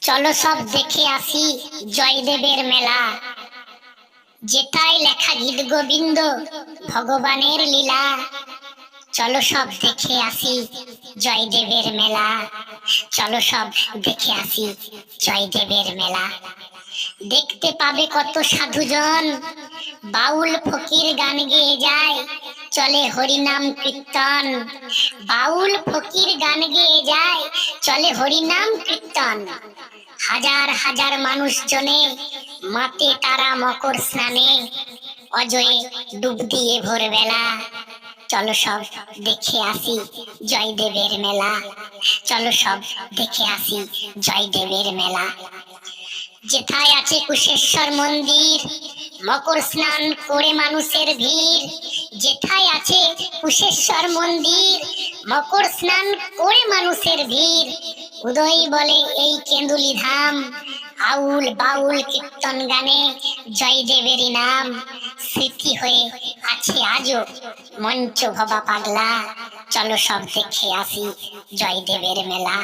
চলো সব দেখে আসি জয়দেবের মেলা, যেটাই লেখা গীত গোবিন্দ ভগবানের লীলা। চলো সব দেখে আসি জয়দেবের মেলা, চলো সব দেখে আসি জয়দেবের মেলা। দেখতে পাবে কত সাধুজন, বাউল ফকির গান গেয়ে যায়, চলে হরিনাম কীর্তন। বাউল ফকির গান গেয়ে যায়, চলে হরিনাম কীর্তন। হাজার হাজার মানুষ জনে মাতে তারা মকর স্নানে, অজয়ে ডুব দিয়ে ভোরবেলা। চলো সব দেখে আসি জয়দেবের মেলা, চলো সব দেখে আসি জয়দেবের মেলা। যেথায় আছে কুশেশ্বর মন্দির, মকর স্নান করে মানুষের ভিড়। যেথায় আছে কুশেশ্বর মন্দির, মকর স্নান করে মানুষের ভিড়। উদয় বলে এই কেন্দুলি ধাম, আউল বাউল কীর্তন গানে জয়দেবেরই নাম। স্মৃতি হয়ে আছে আজও মঞ্চ ভবা পাগলা, চলো সব দেখে আসি জয়দেবের মেলা।